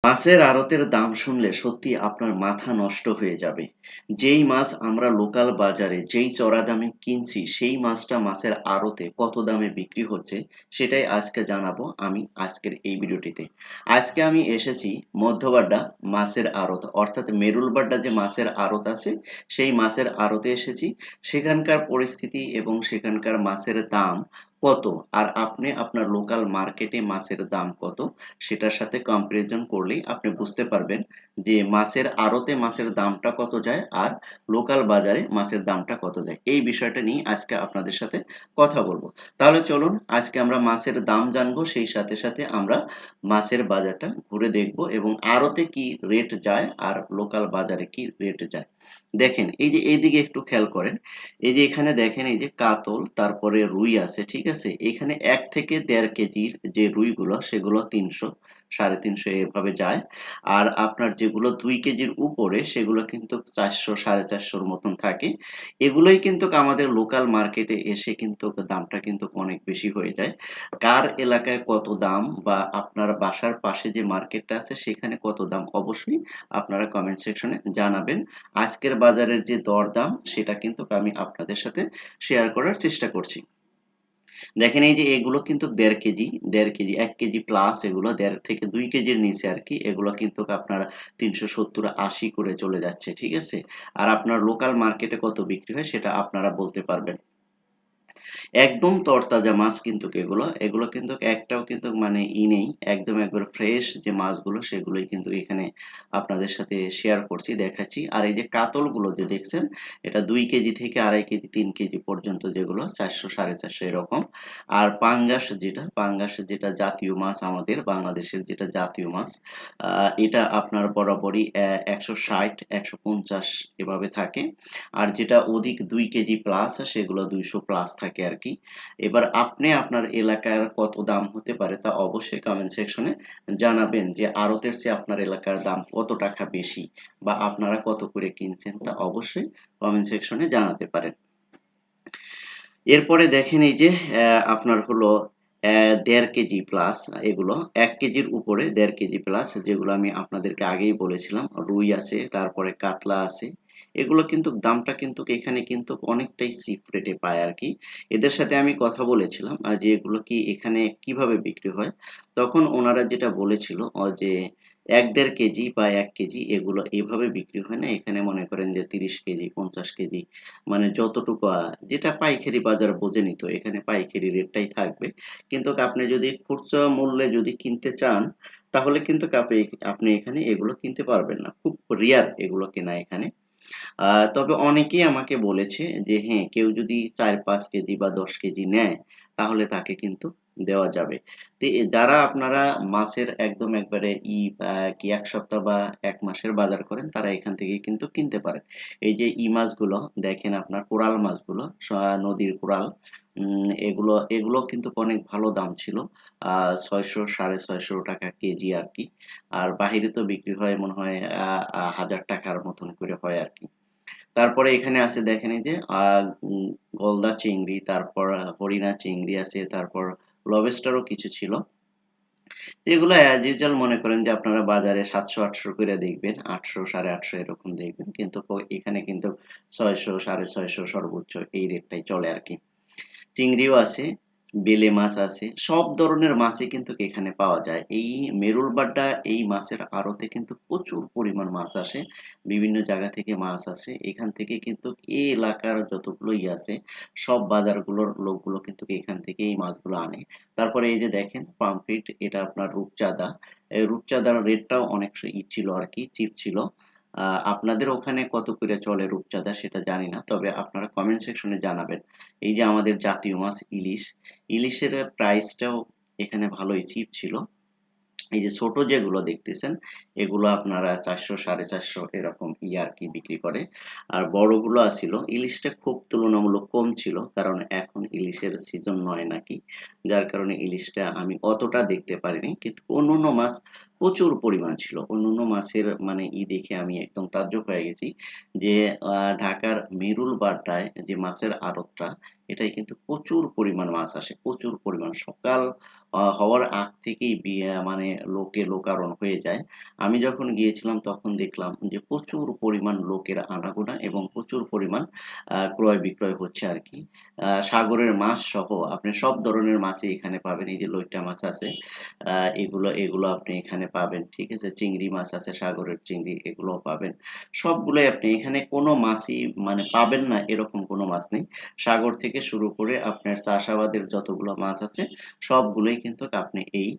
মাছের আড়তের দাম শুনলে সত্যি আপনার মাথা নষ্ট হয়ে যাবে। যেই মাছ আমরা লোকাল বাজারে যেই চড়া দামে কিনছি সেই মাছটা মাছের আড়তে কত দামে বিক্রি হচ্ছে সেটাই আজকে জানাবো আমি আজকের এই ভিডিওটিতে। আজকে আমি এসেছি মধ্যবাড্ডা মাছের আড়ত অর্থাৎ মেরুলবাড্ডা যে মাছের আড়ত আছে সেই মাছের আড়তে এসেছি। সেখানকার পরিস্থিতি এবং সেখানকার মাছের দাম কত আর আপনি আপনার লোকাল মার্কেটে মাছের দাম কত সেটার সাথে কম্পারিজন করলেই আপনি বুঝতে পারবেন যে মাছের আড়তে মাছের দামটা কত যায় আর লোকাল বাজারে মাছের দামটা কত যায়। এই বিষয়টা নিয়ে আজকে আপনাদের সাথে কথা বলবো। তাহলে চলুন আজকে আমরা মাছের দাম জানবো, সেই সাথে সাথে আমরা মাছের বাজারটা ঘুরে দেখবো এবং আড়তে কি রেট যায় আর লোকাল বাজারে কি রেট যায়। দেখেন এই যে এইদিকে একটু খেয়াল করেন, এই যে এখানে দেখেন এই যে কাতল তারপরে রুই আছে, ঠিক আছে। এখানে ১ থেকে ১.৫ কেজির যে রুইগুলো সেগুলো ৩০০ ৩৫০ এভাবে যায়। আর আপনার যেগুলো ২ কেজির উপরে সেগুলো কিন্তু ৪০০ ৪৫০ মতন থাকে। এগুলোই কিন্তু আমাদের লোকাল মার্কেটে এসে কিন্তু দামটা কিন্তু অনেক বেশি হয়ে যায়। কার এলাকায় কত দাম বা আপনার বাসার পাশে যে মার্কেটটা আছে সেখানে কত দাম অবশ্যই আপনারা কমেন্ট সেকশনে জানাবেন। আজকের বাজারের যে দরদাম সেটা কিন্তু আমি আপনাদের সাথে শেয়ার করার চেষ্টা করছি। দেখেন এই যে এগুলো কিন্তু ১.৫ কেজি, ১.৫ কেজি, ১ কেজি প্লাস এগুলো ১.৫ থেকে ২ কেজির নিচে আরকি। এগুলো কিন্তু আপনার ৩৭০-৮০ করে চলে যাচ্ছে, ঠিক আছে? আর আপনার লোকাল মার্কেটে কত বিক্রি হয় সেটা আপনারা বলতে পারবেন। একদম তরতাজা মাছ কিন্তু এগুলো। এগুলো কিন্তু একটাও কিন্তু মানে নেই। একদম একবারে ফ্রেশ যে মাছগুলো সেগুলোই কিন্তু এখানে আপনাদের সাথে শেয়ার করছি, দেখাচ্ছি। আর এই যে কাতলগুলো যে দেখছেন এটা ২ কেজি থেকে ২.৫ কেজি ৩ কেজি পর্যন্ত যেগুলো ৪০০ ৪৫০ এরকম। আর পাঙ্গাস যেটা জাতীয় মাছ আমাদের বাংলাদেশের যেটা জাতীয় মাছ এটা আপনার বরাবরই ১৬০ ১৫০ এভাবে থাকে। আর যেটা অধিক ২ কেজি প্লাস সেগুলো ২০০ প্লাস থাকে আরকি। এবার আপনি আপনার এলাকার কত দাম হতে পারে তা অবশ্যই কমেন্ট সেকশনে জানাবেন যে আড়তের চেয়ে আপনার এলাকার দাম কত টাকা বেশি বা আপনারা কত করে কিনছেন তা অবশ্যই কমেন্ট সেকশনে জানাতে পারেন। এরপরে দেখেন এই যে আপনার হলো ১.৫ কেজি প্লাস এগুলো ১ কেজির উপরে ১.৫ কেজি প্লাস যেগুলো আমি আপনাদেরকে আগেই বলেছিলাম। রুই আছে, তারপরে কাতলা আছে। এগুলো কিন্তু দামটা কিন্তু এখানে কিন্তু অনেকটাই চিপ রেটে পায় আরকি। এদের সাথে আমি কথা বলেছিলাম যে এগুলো কি এখানে কিভাবে বিক্রি হয়? তখন ওনারা যেটা বলেছিল যে ১-১.৫ কেজি বা ১ কেজি এগুলো এভাবে বিক্রি হয় না। এখানে মনে করেন যে ৩০ কেজি, ৫০ কেজি মানে যতটুকু যেটা পাইকারি বাজার বোঝেনই তো এখানে পাইকারি রেটটাই থাকবে। কিন্তু আপনি যদি খুচরা মূল্যে যদি কিনতে চান তাহলে কিন্তু আপনি এখানে এগুলো কিনতে পারবেন না। খুব রেয়ার এগুলো কেনা এখানে। তবে অনেকেই আমাকে বলেছে যে হ্যাঁ, কেউ যদি ৪-৫ কেজি বা ১০ কেজি নেয় তাহলে তাকে কিন্তু দেওয়া যাবে। তো যারা আপনারা মাছের একদম একবারে কি ১ সপ্তাহ বা ১ মাসের বাজার করেন তারা এখান থেকে কিন্তু কিনতে পারেন। এই যে মাছগুলো দেখেন আপনার কোরাল মাছগুলো নদীর কোরাল এগুলো কিন্তু অনেক ভালো দাম ছিল। ৬০০ ৳৬৫০ কেজি আরকি। আর বাহিরে তো বিক্রি হয় মনে হয় ৳১,০০০ মতন করে হয় আরকি। তারপরে এখানে আছে দেখেন এই যে গলদা চিংড়ি, তারপর হরিণা চিংড়ি আছে, তারপর লবেস্টারও কিছু ছিল। এগুলো অ্যাজ ইউজুয়াল মনে করেন যে আপনারা বাজারে ৭০০-৮০০ করে দেখবেন, ৮০০ ৮৫০ এরকম দেখবেন। কিন্তু এখানে কিন্তু ৬০০ ৬৫০ সর্বোচ্চ এই রেটটাই চলে আরকি। চিংড়িও আছে, বেলে মাছ আছে। সব ধরনের মাছই কিন্তু এখানে পাওয়া যায়। এই মেরুলবাড্ডা এই মাছের আড়তে কিন্তু প্রচুর পরিমাণ মাছ আসে। বিভিন্ন জায়গা থেকে মাছ আসে। এখান থেকে কিন্তু এই এলাকার যতগুলো আছে সব বাজারগুলোর লোকগুলো কিন্তু এখান থেকে এই মাছগুলো আনে। তারপরে এই যে দেখেন পামফ্রেট এটা আপনার রূপচাঁদা। এই রূপচাঁদার রেটটাও অনেক ছিল আরকি, চিপ ছিল। আপনাদের ওখানে কত করে চলে রূপচাঁদা সেটা জানি না। তবে আপনারা কমেন্ট সেকশনে জানাবেন। এই যে আমাদের জাতীয় মাছ ইলিশ, ইলিশের প্রাইসটাও এখানে ভালোই চিপ ছিল। এই যে ছোট যেগুলো দেখতেছেন এগুলো আপনারা ৪০০ ৪৫০ এরকম আরকি বিক্রি করে। আর বড়গুলো ছিল ইলিশটা খুব তুলনামূলক কম ছিল। কারণ এখন ইলিশের সিজন নয় নাকি। যার কারণে ইলিশটা আমি অতটা দেখতে পারিনি। কিন্তু অন্যান্য মাছ প্রচুর পরিমাণ ছিল। অন্যান্য মাছের মানে দেখে আমি একদম তাজ্জব হয়ে গেছি যে ঢাকার মেরুল বাড্ডায় যে মাছের আড়তটা এটায় কিন্তু প্রচুর পরিমাণ মাছ আসে। প্রচুর পরিমাণ। সকাল হওয়ার আগ থেকেই মানে লোকারণ হয়ে যায়। আমি যখন গিয়েছিলাম তখন দেখলাম যে প্রচুর পরিমাণ লোকের আনাগোনা এবং প্রচুর পরিমাণ ক্রয় বিক্রয় হচ্ছে আরকি। সাগরের মাছ সহ আপনি সব ধরনের মাছই এখানে পাবেন। এই যে লইট্টা মাছ আছে, আ এগুলো আপনি এখানে পাবেন। ঠিক আছে? চিংড়ি মাছ আছে, সাগরের চিংড়ি এগুলোও পাবেন। সবগুলোই আপনি এখানে কোনো মাছই মানে পাবেন না এরকম কোনো মাছ নেই। সাগর থেকে শুরু করে আপনার চাষাবাদের যতগুলো মাছ আছে সবগুলোই কিন্তু আপনি এই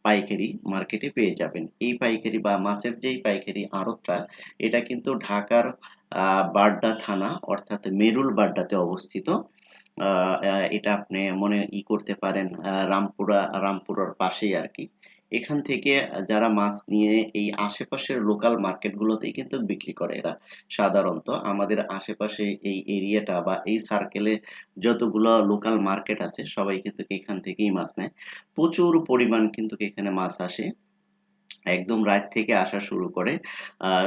পাইকারি মার্কেটে পেয়ে যাবেন। এই পাইকারি বা মাছের যেই পাইকারি আড়তটা এটা কিন্তু ঢাকার বাড্ডা থানা অর্থাৎ মেরুল বাড্ডাতে অবস্থিত। আ এটা আপনি করতে পারেন রামপুরার পাশেই আরকি। এখান থেকে যারা মাছ নিয়ে এই আশেপাশের লোকাল মার্কেট গুলোতেই কিন্তু বিক্রি করে এরা। সাধারণত আমাদের আশেপাশে এই এরিয়াটা বা এই সার্কেলে যতগুলো লোকাল মার্কেট আছে সবাই কিন্তু এখান থেকেই মাছ নেয়। প্রচুর পরিমাণ কিন্তু এখানে মাছ আসে। একদম রাত থেকে আসা শুরু করে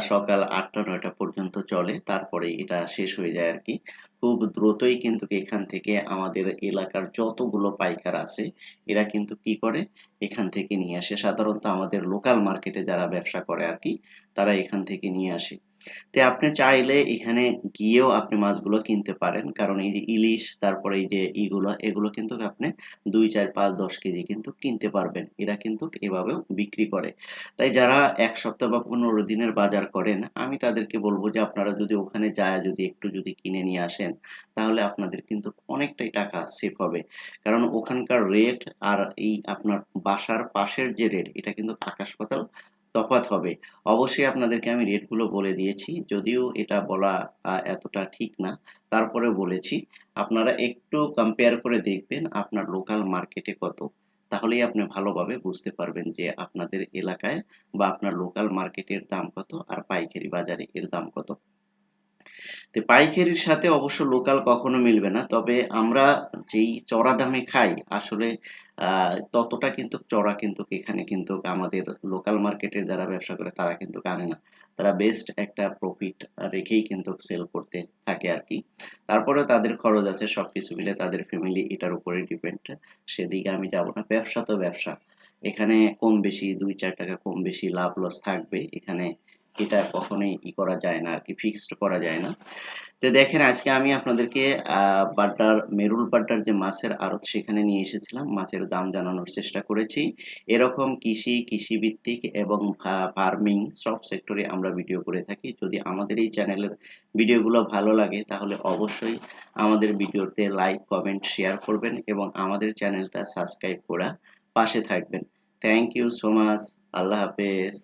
সকাল ৮টা-৯টা পর্যন্ত চলে। তারপরে এটা শেষ হয়ে যায় আরকি। খুব দ্রুতই কিন্তু এখান থেকে আমাদের এলাকার যতগুলো পাইকার আছে, এরা কিন্তু কি করে? এখান থেকে নিয়ে আসে। সাধারণত আমাদের লোকাল মার্কেটে যারা ব্যবসা করে আরকি, তারা এখান থেকে নিয়ে আসে। আপনি চাইলে এখানে গিয়েও আপনি মাছগুলো কিনতে পারেন। কারণ এই যে ইলিশ, তারপরে এই যে এগুলো কিন্তু আপনি ২, ৪, ৫, ১০ কেজি কিন্তু কিনতে পারবেন। এরা কিন্তু এভাবেও বিক্রি করে। তাই যারা ১ সপ্তাহ বা ১৫ দিনের বাজার করেন, আমি তাদেরকে বলব যে আপনারা যদি ওখানে যায়া যদি একটু কিনে নিয়ে আসেন, তাহলে আপনাদের কিন্তু অনেকটাই টাকা সেভ হবে। কারণ ওখানকার রেট আর এই আপনার বাসার পাশের যে রেট, এটা কিন্তু আকাশ পাতাল তফাৎ হবে। অবশ্যই আপনাদেরকে আমি রেট গুলো বলে দিয়েছি। যদিও এটা বলা এতটা ঠিক না। তারপরেও বলেছি। আপনারা একটু কম্পেয়ার করে দেখবেন আপনার লোকাল মার্কেটে কত। তাহলেই আপনি ভালোভাবে বুঝতে পারবেন যে আপনাদের এলাকায় বা আপনার লোকাল মার্কেটের দাম কত আর পাইকারি বাজারে এর দাম কত। পাইকারির সাথে অবশ্য লোকাল কখনো মিলবে না। তবে আমরা যেই চড়া দামে খাই আসলে আ ততটা কিন্তু চড়া কিন্তু এখানে কিন্তু আমাদের লোকাল মার্কেটে যারা ব্যবসা করে তারা কিন্তু আনে না। তারা বেস্ট একটা প্রফিট রেখেই কিন্তু সেল করতে থাকে আরকি। তারপরেও তাদের খরচ আছে সবকিছু মিলে তাদের ফ্যামিলি এটার উপরে ডিপেন্ড। সেদিকে আমি যাব না। ব্যবসা তো ব্যবসা। এখানে কম বেশি ৳২-৳৪ কম বেশি লাভ লস থাকবে। এখানে এটা কখনোই করা যায় না আরকি, ফিক্সড করা যায় না। দেখেন আজকে আমি আপনাদেরকে মেরুল বাড্ডার যে মাছের আড়ত সেখানে নিয়ে এসেছিলাম। মাছের দাম জানানোর চেষ্টা করেছি। এরকম কৃষিভিত্তিক এবং ফার্মিং সব সেক্টরে আমরা ভিডিও করে থাকি। যদি আমাদের এই চ্যানেলের ভিডিওগুলো ভালো লাগে তাহলে অবশ্যই আমাদের ভিডিওতে লাইক, কমেন্ট, শেয়ার করবেন এবং আমাদের চ্যানেলটা সাবস্ক্রাইব করা পাশে থাকবেন। Thank you so much. আল্লাহ হাফেজ।